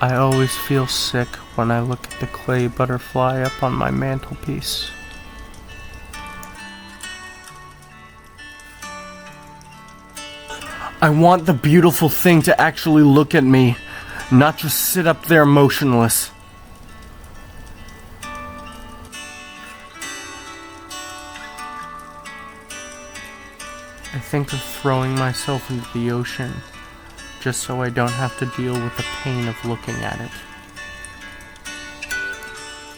I always feel sick when I look at the clay butterfly up on my mantelpiece. I want the beautiful thing to actually look at me, not just sit up there motionless. I think of throwing myself into the ocean, just so I don't have to deal with the pain of looking at it.